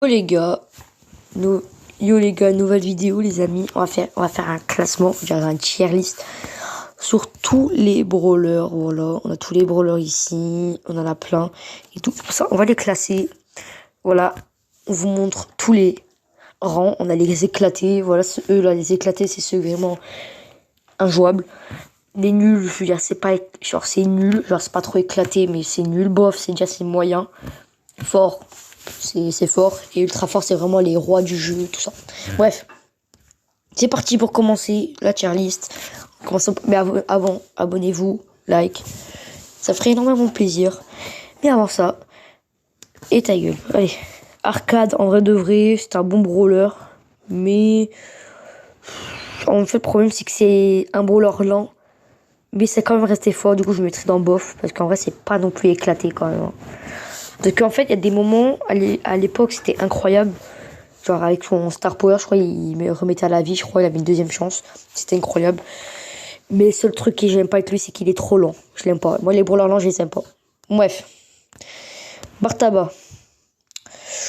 Les gars, yo les gars, nouvelle vidéo les amis, on va faire un classement, on va faire un tier list sur tous les brawlers, voilà, on a tous les brawlers ici, on en a plein et tout, pour ça on va les classer, voilà, on vous montre tous les rangs, on a les éclatés, voilà, eux là, les éclatés c'est ceux vraiment injouables, les nuls, je veux dire c'est pas, genre c'est nul, genre c'est pas trop éclaté mais c'est nul, bof, c'est moyen, fort. C'est fort. Et ultra fort, c'est vraiment les rois du jeu, tout ça. Bref. C'est parti pour commencer la tier list. Mais avant, abonnez-vous, like. Ça ferait énormément plaisir. Mais avant ça, et ta gueule. Allez. Arcade, en vrai de vrai, c'est un bon brawler. Mais en fait, le problème, c'est que c'est un brawler lent. Mais c'est quand même resté fort. Du coup, je le mettrai dans bof. Parce qu'en vrai, c'est pas non plus éclaté quand même. Donc en fait, il y a des moments, à l'époque, c'était incroyable. Genre avec son Star Power, je crois, il me remettait à la vie, je crois, il avait une deuxième chance. C'était incroyable. Mais le seul truc que j'aime pas avec lui, c'est qu'il est trop lent. Je l'aime pas. Moi, les brawlers lents, je les aime pas. Bref. Bartaba.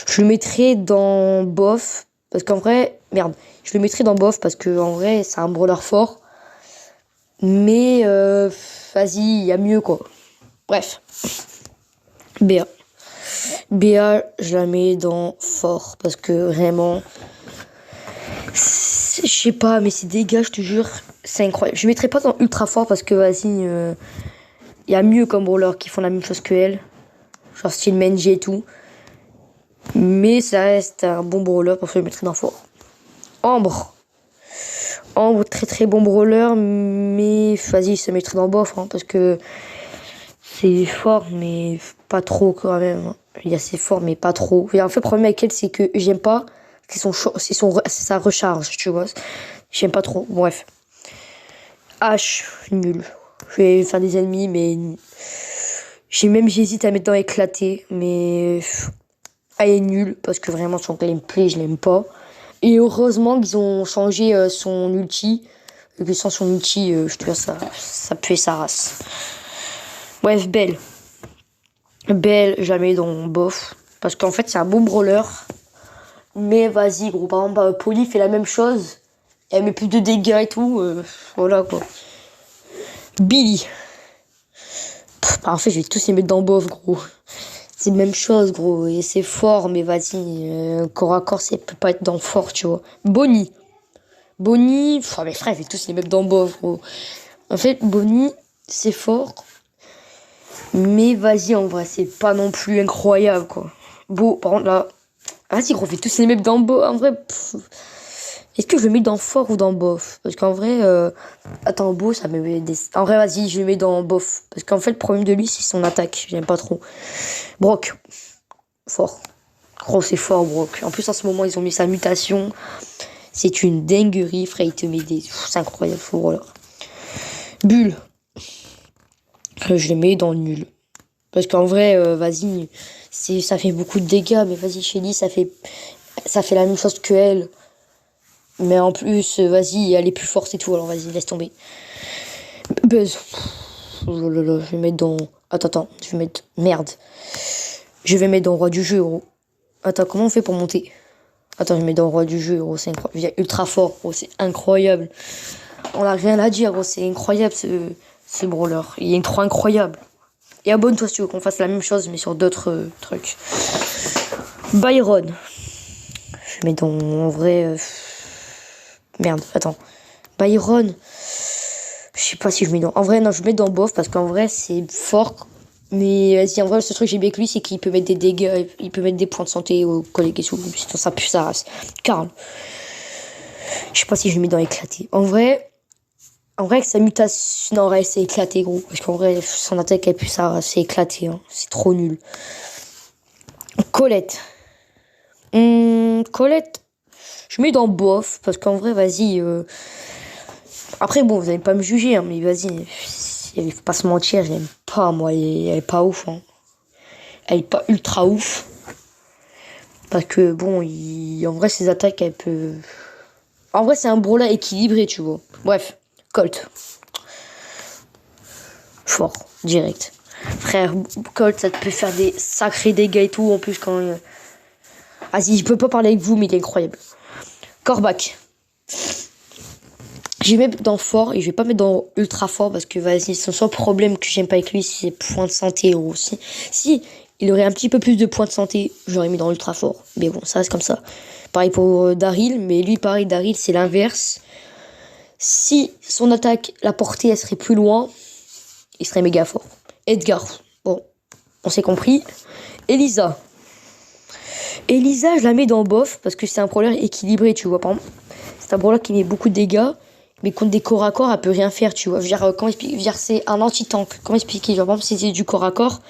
Je le mettrais dans bof. Parce qu'en vrai, merde. Je le mettrais dans bof parce que en vrai, c'est un brawler fort. Mais, vas-y, il y a mieux, quoi. Bref. BA. BA, je la mets dans fort parce que vraiment, je sais pas, mais ces dégâts, je te jure, c'est incroyable. Je mettrai pas dans ultra fort parce que vas-y, y a mieux comme brawler qui font la même chose que elle, genre style Menji et tout. Mais ça reste un bon brawler pour que je le mettrai dans fort. Ambre. Ambre, très très bon brawler, mais vas-y, je se mettrai dans bof parce que c'est fort, mais pas trop quand même. Il y a c'est fort, mais pas trop. Et en fait, le problème avec elle, c'est que j'aime pas. C'est sa recharge, tu vois. J'aime pas trop. Bref. H, nul. Je vais faire des ennemis, mais. J'hésite à mettre dans éclaté, mais. Elle est nulle, parce que vraiment, son gameplay, je l'aime pas. Et heureusement qu'ils ont changé son ulti. Et que sans son ulti, je te jure, ça puait sa race. Bref, Belle. Belle, jamais dans bof. Parce qu'en fait, c'est un bon brawler. Mais vas-y, gros. Par exemple, Polly fait la même chose. Elle met plus de dégâts et tout. Voilà, quoi. Billy. En fait, je vais tous les mettre dans bof, gros. C'est la même chose, gros. Et c'est fort, mais vas-y. Corps à corps, ça peut pas être dans fort, tu vois. Bonnie. Bonnie. Mais frère, je vais tous les mettre dans bof, gros. En fait, Bonnie, c'est fort. Mais vas-y, en vrai, c'est pas non plus incroyable, quoi. Beau, par contre, là. Vas-y, gros, fais tous les mêmes dans bof. En vrai, est-ce que je le mets dans fort ou dans bof? Parce qu'en vrai, attends, beau, ça me met des. En vrai, vas-y, je le mets dans bof. Parce qu'en fait, le problème de lui, c'est son attaque. J'aime pas trop. Brock. Fort. Gros, c'est fort, Brock. En plus, en ce moment, ils ont mis sa mutation. C'est une dinguerie, frère. Il te met des. C'est incroyable, faut voilà. Bulle. Je le mets dans nul. Parce qu'en vrai, vas-y, ça fait beaucoup de dégâts, mais vas-y, Shelly, ça fait la même chose que elle. Mais en plus, vas-y, elle est plus forte et tout, alors vas-y, laisse tomber. Buzz. Oh là là, je vais mettre dans. Attends, je vais mettre. Merde. Je vais mettre dans Roi du jeu, gros. Attends, comment on fait pour monter? Attends, je vais mettre dans Roi du jeu, gros, c'est incroyable. Il est ultra fort, gros, c'est incroyable. On a rien à dire, gros, c'est incroyable ce brawler. Il est trop incroyable. Et abonne-toi si tu veux qu'on fasse la même chose, mais sur d'autres trucs. Byron. Je mets dans. En vrai. Merde, attends. Byron. Je sais pas si je mets dans. En vrai, non, je mets dans bof parce qu'en vrai, c'est fort. Mais vas-y, en vrai, ce truc que j'ai bien avec lui, c'est qu'il peut mettre des dégâts, il peut mettre des points de santé aux collègues et tout. Sinon, ça pue sa race. Karl. Je sais pas si je le mets dans éclaté. En vrai, avec sa mutation. Non, en vrai, c'est éclaté, gros. Parce qu'en vrai, son attaque, elle pue sa race. C'est éclaté, hein. C'est trop nul. Colette. Colette. Je mets dans bof. Parce qu'en vrai, vas-y. Après, bon, vous allez pas me juger, hein, mais vas-y. Il faut pas se mentir, je l'aime pas, moi. Elle est pas ouf, hein. Elle est pas ultra ouf. Parce que, bon, en vrai, ses attaques, elle peut. En vrai, c'est un brawler équilibré, tu vois. Bref, Colt. Fort, direct. Frère, Colt, ça te peut faire des sacrés dégâts et tout. En plus, quand. Vas-y, je peux pas parler avec vous, mais il est incroyable. Corbac. Je vais mettre dans fort et je vais pas mettre dans ultra fort parce que vas-y, son seul problème que j'aime pas avec lui, c'est points de santé aussi. Si il aurait un petit peu plus de points de santé, j'aurais mis dans ultra fort. Mais bon, ça reste comme ça. Pareil pour Daryl, mais lui, pareil, Daryl, c'est l'inverse. Si son attaque, la portée, elle serait plus loin, il serait méga fort. Edgar, bon, on s'est compris. Elisa. Elisa, je la mets dans bof parce que c'est un brawler équilibré, tu vois. Par exemple, c'est un brawler qui met beaucoup de dégâts, mais contre des corps à corps, elle peut rien faire, tu vois. Je veux dire, comment expliquer? Je veux dire, c'est un anti-tank. Comment expliquer? Genre, par exemple, si c'est du corps à corps,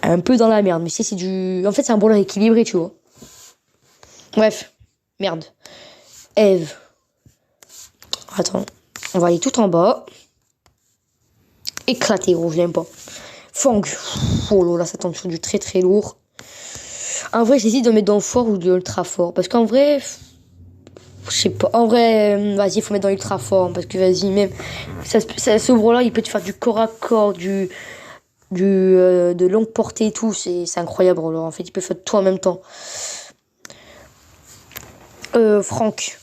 un peu dans la merde. Mais si c'est du. En fait, c'est un brawler équilibré, tu vois. Bref, merde. Eve. Attends, on va aller tout en bas. Éclaté, gros, je l'aime pas. Fang. Oh là, ça tombe sur du très très lourd. En vrai, j'hésite de mettre dans le fort ou de l'ultra fort. Parce qu'en vrai, je sais pas. En vrai, vas-y, il faut mettre dans l'ultra fort. Parce que vas-y, même. Ce brawler, il peut te faire du corps à corps, de longue portée et tout. C'est incroyable, brawler. En fait, il peut faire tout en même temps. Franck.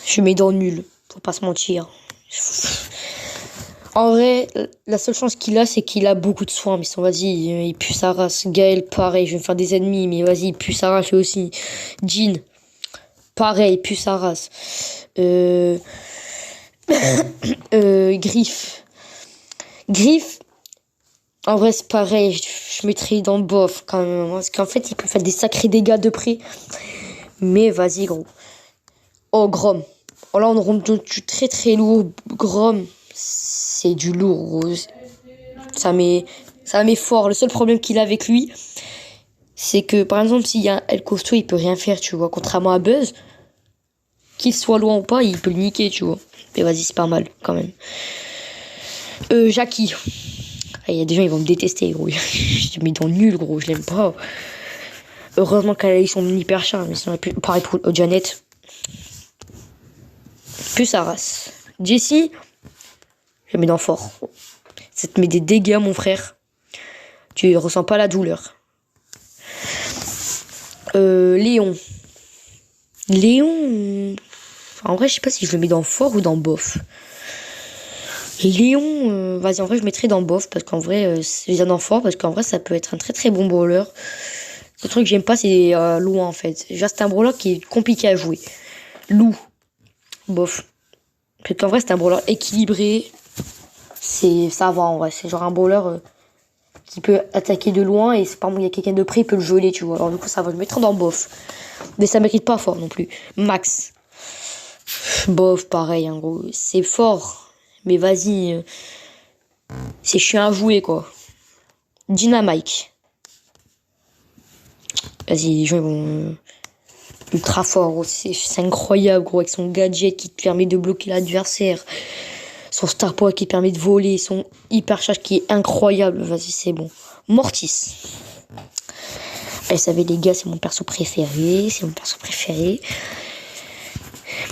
Je mets dans nul. Faut pas se mentir. En vrai, la seule chance qu'il a, c'est qu'il a beaucoup de soins. Mais son, vas-y, il pue sa race. Gaël, pareil, je vais me faire des ennemis. Mais vas-y, il pue sa race lui aussi. Jean, pareil, il pue sa race. Griff. Griff, en vrai, c'est pareil. Je mettrais dans le bof quand même. Parce qu'en fait, il peut faire des sacrés dégâts de près. Mais vas-y, gros. Oh, Grom. Oh là, on rentre du très très lourd. Grom, c'est du lourd, gros. Ça met fort. Le seul problème qu'il a avec lui, c'est que, par exemple, s'il y a un El costaud, il peut rien faire, tu vois. Contrairement à Buzz, qu'il soit loin ou pas, il peut le niquer, tu vois. Mais vas-y, c'est pas mal, quand même. Jackie. Il y a des gens, ils vont me détester, gros. Je mets dans nul, gros. Je l'aime pas. Heureusement qu'ils sont hyper chers. Mais sinon, pareil pour Janet. Plus sa race. Jessie, je mets dans fort. Ça te met des dégâts, mon frère. Tu ressens pas la douleur. Léon. Léon. En vrai, je sais pas si je le mets dans fort ou dans bof. Léon, vas-y, en vrai, je mettrais dans bof parce qu'en vrai, c'est bien dans fort parce qu'en vrai, ça peut être un très très bon brawler. Le truc que j'aime pas, c'est loin en fait. Genre, c'est un brawler qui est compliqué à jouer. Lou. Bof. Parce qu'en vrai, c'est un brawler équilibré. Ça va en vrai. C'est genre un brawler qui peut attaquer de loin et c'est par exemple, il y a quelqu'un de près, il peut le geler, tu vois. Alors du coup, ça va. Je mettrai dans bof. Mais ça mérite pas fort non plus. Max. Bof, pareil, en gros. C'est fort. Mais vas-y. C'est chiant à jouer, quoi. Dynamite. Vas-y, les gens ils vont. Ultra fort, gros. C'est incroyable, gros. Avec son gadget qui te permet de bloquer l'adversaire. Son star power qui te permet de voler. Son hyper charge qui est incroyable. Vas-y, c'est bon. Mortis. Vous savez, les gars, c'est mon perso préféré. C'est mon perso préféré.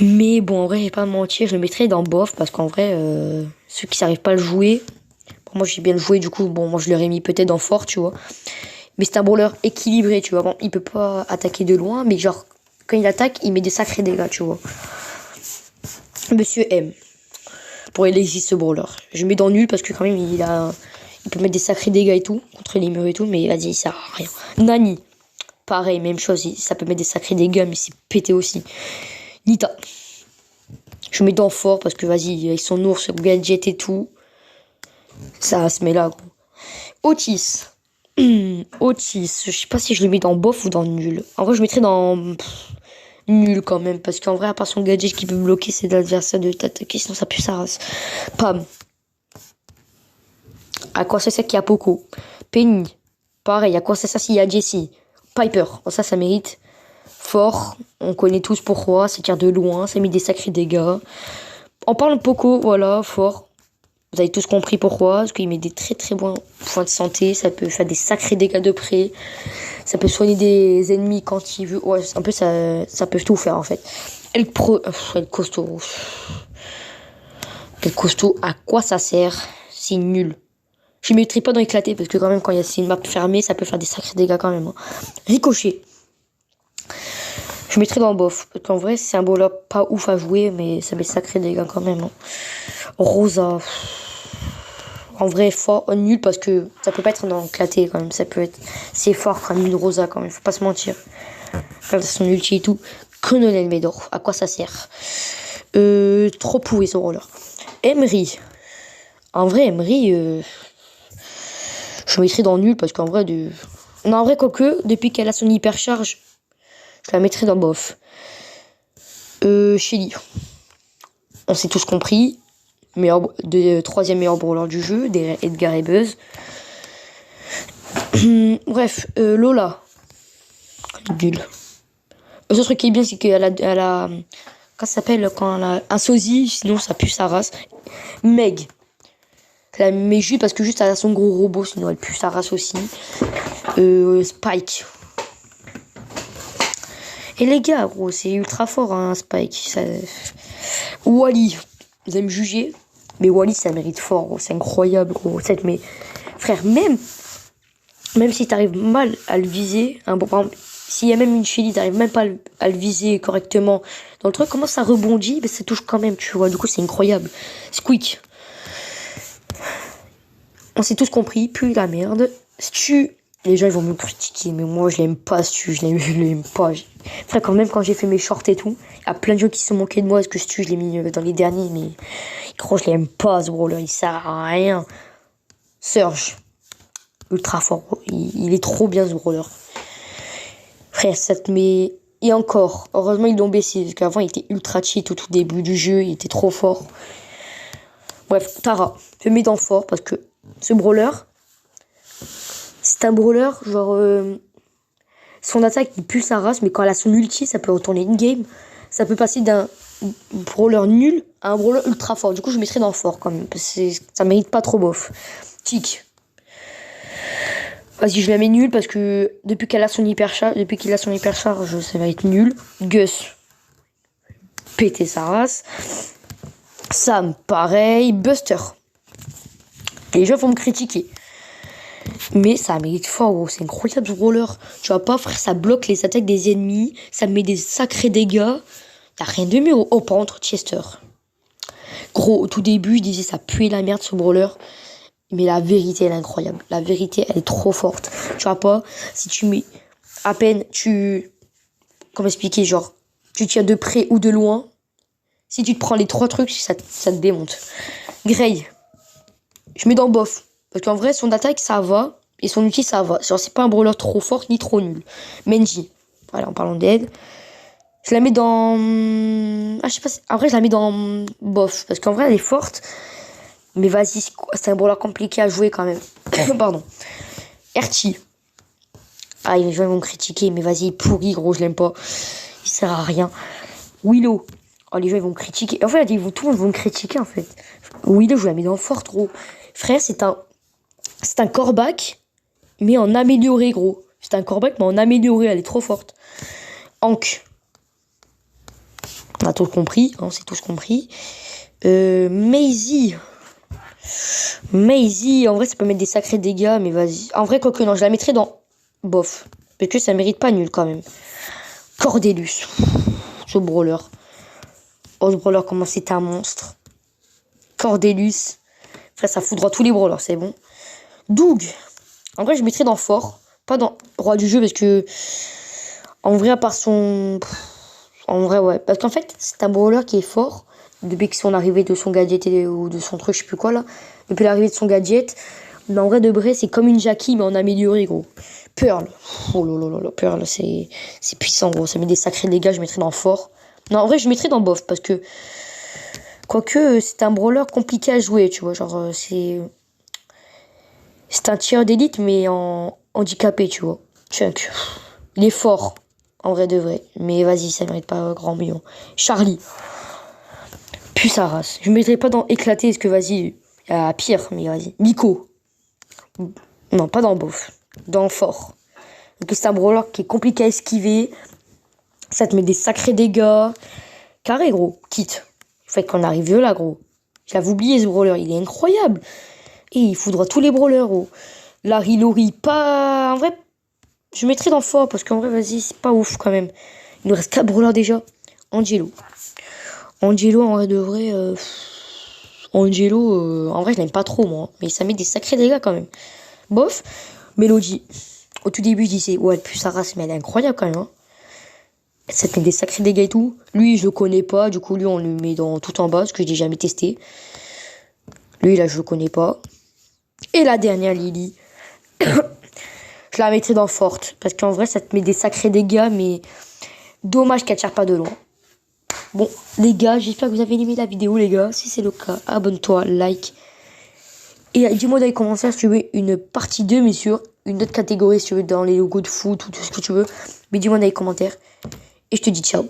Mais bon, en vrai, je vais pas mentir. Je le mettrais dans bof. Parce qu'en vrai, ceux qui n'arrivent pas à le jouer. Bon, moi, j'ai bien le joué. Du coup, bon, moi, je l'aurais mis peut-être dans fort, tu vois. Mais c'est un brawler équilibré, tu vois. Bon, il peut pas attaquer de loin, mais genre, quand il attaque, il met des sacrés dégâts, tu vois. Monsieur M. Pour il existe ce brawler. Je mets dans nul parce que quand même, il peut mettre des sacrés dégâts et tout, contre les murs et tout, mais vas-y, ça sert à rien. Nani. Pareil, même chose, ça peut mettre des sacrés dégâts, mais c'est pété aussi. Nita. Je mets dans fort parce que vas-y, avec son ours, gadget et tout, ça se met là, gros. Otis. Otis, je sais pas si je le mets dans bof ou dans nul. En vrai, je mettrais dans nul quand même. Parce qu'en vrai, à part son gadget qui peut bloquer, c'est l'adversaire de t'attaquer, sinon ça pue sa race. Pam. À quoi ça sert qu'il y a Poco? Penny. Pareil, à quoi ça sert s'il y a Jessie? Piper. Oh, ça mérite. Fort. On connaît tous pourquoi. Ça tire de loin. Ça met des sacrés dégâts. En parlant de Poco, voilà, fort. Vous avez tous compris pourquoi, parce qu'il met des très très bons points de santé, ça peut faire des sacrés dégâts de près, ça peut soigner des ennemis quand il veut, ouais, un peu ça peut tout faire en fait. El costaud. El costaud, à quoi ça sert? C'est nul. Je ne mettrai pas dans éclaté, parce que quand même quand c'est une map fermée, ça peut faire des sacrés dégâts quand même. Hein. Ricochet. Je mettrais dans bof. Parce qu'en vrai, c'est un brawler pas ouf à jouer, mais ça met sacré dégâts quand même. Hein. Rosa. En vrai, fort, nul parce que ça peut pas être dans éclaté quand même. Ça peut être. C'est fort quand même, une Rosa quand même, faut pas se mentir. Quand son ulti et tout. Colonel Médor, à quoi ça sert? Trop pourri ce roller. Emery. En vrai, Emery, je mettrais dans nul parce qu'en vrai, non, en vrai, quoique, depuis qu'elle a son hypercharge, je la mettrais dans bof. Shelly. On s'est tous compris. Troisième meilleur brawler du jeu, derrière Edgar et Buzz. Bref, Lola. Nul. Le seul truc qui est bien, c'est qu'elle a comment ça s'appelle quand elle a un sosie, sinon ça pue sa race. Meg. Elle la met juste parce que juste elle a son gros robot, sinon elle pue sa race aussi. Spike. Et les gars, gros, c'est ultra fort, hein, Spike. Ça... Wally. Vous allez me juger, mais Wally, ça mérite fort, gros. C'est incroyable, gros. Mais frère, même si t'arrives mal à le viser, hein, bon, par exemple, s'il y a même une Shelly, t'arrives même pas à le viser correctement dans le truc, comment ça rebondit, mais ça touche quand même, tu vois. Du coup, c'est incroyable. Squeak. On s'est tous compris, plus la merde. Stu, les gens ils vont me critiquer, mais moi je l'aime pas, Stu, je l'aime pas. Frère, quand même, quand j'ai fait mes shorts et tout, il y a plein de gens qui se sont moqués de moi parce que Stu, je l'ai mis dans les derniers, mais gros, je l'aime pas ce brawler, il sert à rien. Surge. Ultra fort, il est trop bien ce brawler. Frère, ça te met. Et encore, heureusement ils l'ont baissé, parce qu'avant il était ultra cheat au tout début du jeu, il était trop fort. Bref, Tara, je le mets dans fort parce que ce brawler, c'est un brawler, genre, son attaque il pue sa race, mais quand elle a son ulti, ça peut retourner in-game. Ça peut passer d'un brawler nul à un brawler ultra fort. Du coup, je mettrais dans fort quand même, parce que ça mérite pas trop bof. Tic. Vas-y, je la mets nulle parce que depuis qu'il a son hypercharge, ça va être nul. Gus. Péter sa race. Sam, pareil. Buster. Les gens vont me critiquer. Mais ça mérite fort, gros. C'est incroyable ce brawler. Tu vois pas, frère, ça bloque les attaques des ennemis. Ça met des sacrés dégâts. Y'a rien de mieux. Oh, par contre, Chester. Gros, au tout début, je disais ça puait la merde ce brawler. Mais la vérité, elle est incroyable. La vérité, elle est trop forte. Tu vois pas, si tu mets à peine, comment expliquer, genre, tu tires de près ou de loin. Si tu te prends les trois trucs, ça te démonte. Grey. Je mets dans bof. Parce qu'en vrai, son attaque, ça va. Et son ulti, ça va. Genre, c'est pas un brawler trop fort ni trop nul. Menji. Voilà, en parlant d'aide. Je la mets dans... Ah, je sais pas. En vrai, je la mets dans bof. Parce qu'en vrai, elle est forte. Mais vas-y, c'est un brawler compliqué à jouer quand même. Pardon. Erti. Ah, les gens vont me critiquer. Mais vas-y, pourri, gros, je l'aime pas. Il sert à rien. Willow. Oh, les gens, ils vont me critiquer. En fait, tout le monde va me critiquer, en fait. Willow, je la mets dans fort, gros. Frère, c'est un coreback, mais en amélioré, gros. C'est un coreback, mais en amélioré. Elle est trop forte. Hank. On a tous compris. Hein, c'est tous compris. Maisie. Maisie, en vrai, ça peut mettre des sacrés dégâts, mais vas-y. En vrai, quoique, non, je la mettrais dans bof. Parce que ça mérite pas nul, quand même. Cordelius. Ce brawler. Oh, ce brawler, comment c'est un monstre. Cordelius. Frère, ça foudra tous les brawlers, c'est bon. Doug. En vrai, je mettrais dans fort. Pas dans roi du jeu, parce que... En vrai, à part son... En vrai, ouais. Parce qu'en fait, c'est un brawler qui est fort. Depuis que son arrivée de son gadget ou de son truc, je sais plus quoi, là. Depuis l'arrivée de son gadget. Mais en vrai, de vrai, c'est comme une Jackie, mais en amélioré, gros. Pearl. Oh là là, Pearl, c'est puissant, gros. Ça met des sacrés dégâts, je mettrais dans fort. Non, en vrai, je mettrais dans bof, parce que... Quoique, c'est un brawler compliqué à jouer, tu vois. Genre, c'est un tireur d'élite, mais en handicapé, tu vois. Chunk. Il est fort, en vrai de vrai. Mais vas-y, ça mérite pas grand million. Charlie. Puis sa race. Je ne mettrais pas dans éclaté, parce que vas-y, il y a pire, mais vas-y. Miko. Non, pas dans bof. Dans fort. Donc c'est un brawler qui est compliqué à esquiver. Ça te met des sacrés dégâts. Carré, gros. Quitte. Fait qu'on arrive là, gros. J'avais oublié ce brawler, il est incroyable. Et il foudra tous les brawlers, gros. Larry Lori, pas... En vrai, je mettrais dans fort, parce qu'en vrai, vas-y, c'est pas ouf, quand même. Il nous reste 4 brawlers déjà. Angelo. Angelo, en vrai de vrai... Angelo, en vrai, je l'aime pas trop, moi. Mais ça met des sacrés dégâts, quand même. Bof. Mélodie. Au tout début, je disais, ouais, elle pue sa race, mais elle est incroyable, quand même, hein. Ça te met des sacrés dégâts et tout. Lui, je le connais pas. Du coup, lui, on le met dans tout en bas, parce que je l'ai jamais testé. Lui, là, je le connais pas. Et la dernière, Lily. Je la mettrai dans forte. Parce qu'en vrai, ça te met des sacrés dégâts, mais dommage qu'elle tire pas de loin. Bon, les gars, j'espère que vous avez aimé la vidéo, les gars. Si c'est le cas, abonne-toi, like. Et dis-moi dans les commentaires si tu veux une partie 2, mais sur une autre catégorie, si tu veux, dans les logos de foot ou tout ce que tu veux. Mais dis-moi dans les commentaires. Et je te dis ciao.